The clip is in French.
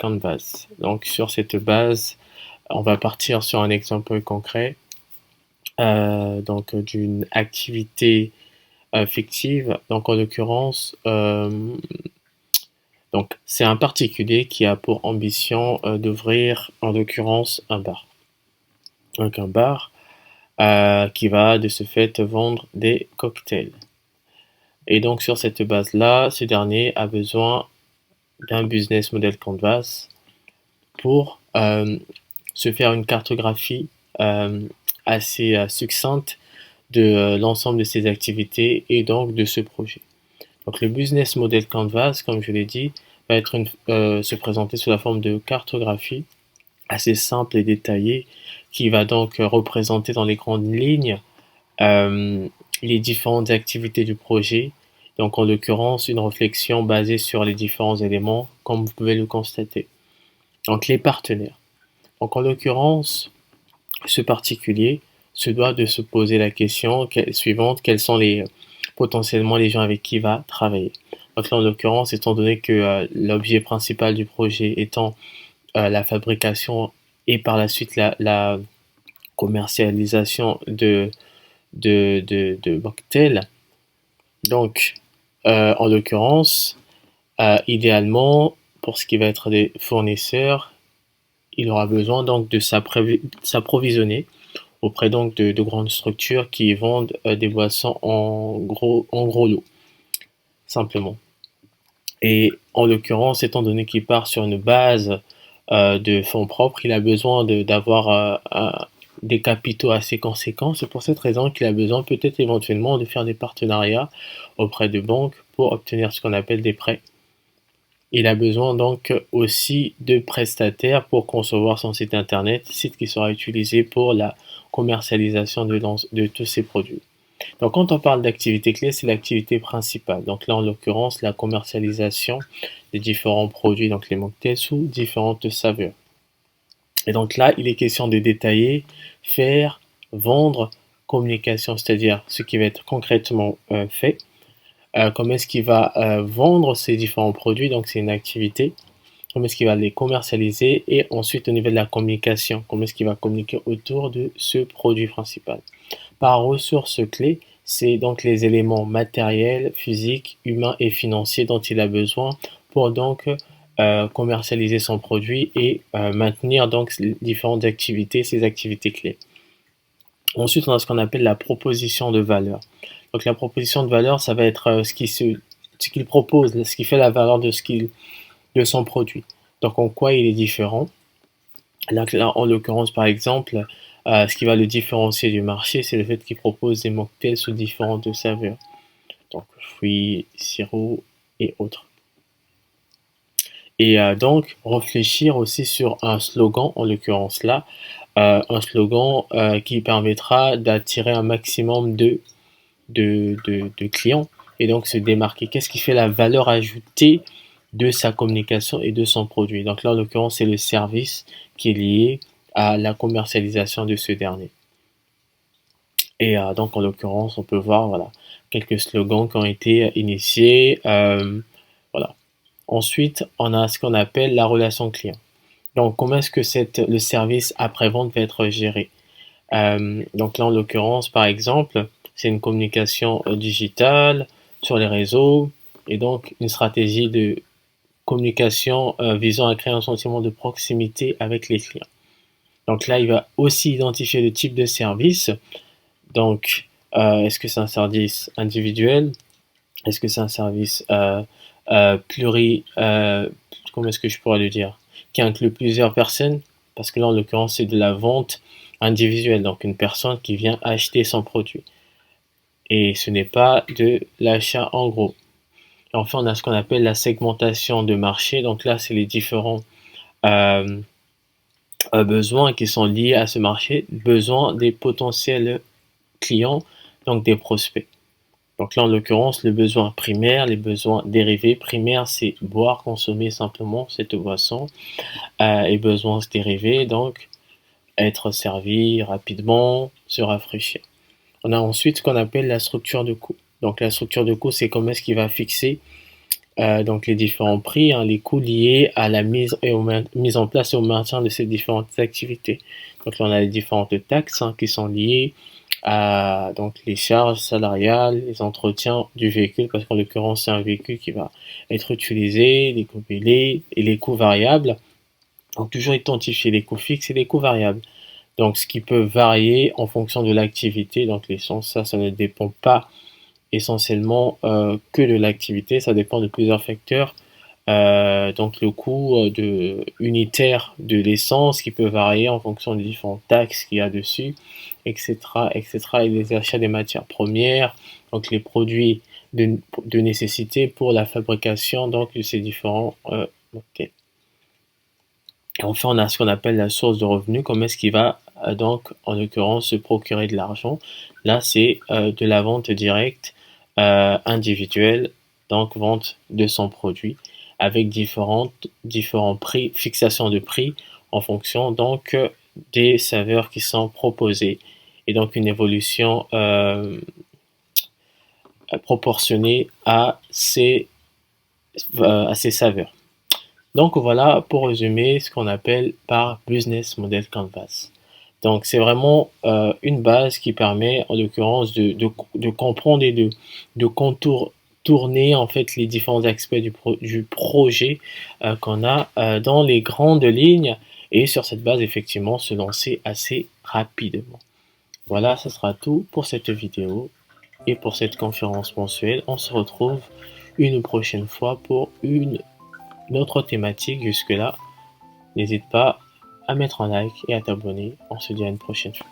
Canvas. Donc sur cette base, on va partir sur un exemple concret donc d'une activité fictive. Donc en l'occurrence, donc c'est un particulier qui a pour ambition d'ouvrir en l'occurrence un bar. Donc un bar qui va de ce fait vendre des cocktails. Et donc sur cette base-là, ce dernier a besoin d'un business model Canvas pour se faire une cartographie assez succincte de l'ensemble de ses activités et donc de ce projet. Donc le business model Canvas, comme je l'ai dit, va être se présenter sous la forme de cartographie assez simple et détaillée qui va donc représenter dans les grandes lignes les différentes activités du projet. Donc en l'occurrence, une réflexion basée sur les différents éléments, comme vous pouvez le constater. Donc les partenaires. Donc en l'occurrence, ce particulier se doit de se poser la question suivante, quels sont potentiellement les gens avec qui il va travailler. Donc là en l'occurrence, étant donné que l'objet principal du projet étant la fabrication et par la suite la commercialisation de cocktails, donc en l'occurrence, idéalement, pour ce qui va être des fournisseurs, il aura besoin donc de s'approvisionner auprès donc de grandes structures qui vendent des boissons en gros lot, simplement. Et en l'occurrence, étant donné qu'il part sur une base de fonds propres, il a besoin d'avoir des capitaux assez conséquents. C'est pour cette raison qu'il a besoin peut-être éventuellement de faire des partenariats auprès de banques pour obtenir ce qu'on appelle des prêts. Il a besoin donc aussi de prestataires pour concevoir son site internet, site qui sera utilisé pour la commercialisation de tous ces produits. Donc quand on parle d'activité clé, c'est l'activité principale. Donc là en l'occurrence la commercialisation des différents produits, donc les mocktails sous différentes saveurs. Et donc là il est question de détailler, faire, vendre, communication, c'est-à-dire ce qui va être concrètement fait. Comment est-ce qu'il va vendre ces différents produits, donc c'est une activité, comment est-ce qu'il va les commercialiser et ensuite au niveau de la communication, comment est-ce qu'il va communiquer autour de ce produit principal. Par ressources clés, c'est donc les éléments matériels, physiques, humains et financiers dont il a besoin pour donc commercialiser son produit et maintenir donc différentes activités, ces activités clés. Ensuite, on a ce qu'on appelle la proposition de valeur. Donc la proposition de valeur, ça va être ce qu'il propose, ce qui fait la valeur de son produit. Donc en quoi il est différent. Là, en l'occurrence, par exemple, ce qui va le différencier du marché, c'est le fait qu'il propose des mocktails sous différentes saveurs. Donc fruits, sirop et autres. Et donc réfléchir aussi sur un slogan, en l'occurrence là, un slogan qui permettra d'attirer un maximum de clients et donc se démarquer. Qu'est-ce qui fait la valeur ajoutée de sa communication et de son produit? Donc là, en l'occurrence, c'est le service qui est lié à la commercialisation de ce dernier. Et donc, en l'occurrence, on peut voir voilà, quelques slogans qui ont été initiés. Voilà. Ensuite, on a ce qu'on appelle la relation client. Donc, comment est-ce que le service après-vente va être géré? Donc là, en l'occurrence, par exemple, c'est une communication digitale sur les réseaux et donc une stratégie de communication visant à créer un sentiment de proximité avec les clients. Donc là, il va aussi identifier le type de service. Donc, est-ce que c'est un service individuel? Est-ce que c'est un service comment est-ce que je pourrais le dire? Qui inclut plusieurs personnes? Parce que là, en l'occurrence, c'est de la vente individuelle, donc une personne qui vient acheter son produit. Et ce n'est pas de l'achat en gros. Et enfin, on a ce qu'on appelle la segmentation de marché. Donc là, c'est les différents besoins qui sont liés à ce marché, besoins des potentiels clients, donc des prospects. Donc là, en l'occurrence, le besoin primaire, les besoins dérivés. Primaire, c'est boire, consommer simplement cette boisson. Et besoins dérivés, donc être servi rapidement, se rafraîchir. On a ensuite ce qu'on appelle la structure de coût. Donc la structure de coût, c'est comment est-ce qu'il va fixer donc les différents prix, hein, les coûts liés à la mise en place et au maintien de ces différentes activités. Donc là, on a les différentes taxes, hein, qui sont liées à donc les charges salariales, les entretiens du véhicule, parce qu'en l'occurrence, c'est un véhicule qui va être utilisé, les coûts payés et les coûts variables. Donc toujours identifier les coûts fixes et les coûts variables. Donc ce qui peut varier en fonction de l'activité. Donc l'essence, ça ne dépend pas essentiellement que de l'activité, ça dépend de plusieurs facteurs. Donc le coût unitaire de l'essence qui peut varier en fonction des différentes taxes qu'il y a dessus, etc., etc. Et les achats des matières premières, donc les produits de nécessité pour la fabrication donc de ces différents moquettes. Et enfin, on a ce qu'on appelle la source de revenus. Comment est-ce qu'il va donc, en l'occurrence, se procurer de l'argent? Là, c'est de la vente directe individuelle, donc vente de son produit, avec différents prix, fixation de prix en fonction donc des saveurs qui sont proposées et donc une évolution proportionnée à ces saveurs. Donc voilà pour résumer ce qu'on appelle par Business Model Canvas. Donc c'est vraiment une base qui permet en l'occurrence de comprendre et de contourner en fait les différents aspects du projet qu'on a dans les grandes lignes et sur cette base effectivement se lancer assez rapidement. Voilà, ce sera tout pour cette vidéo et pour cette conférence mensuelle. On se retrouve une prochaine fois pour une autre thématique. Jusque-là, n'hésite pas à mettre un like et à t'abonner. On se dit à une prochaine fois.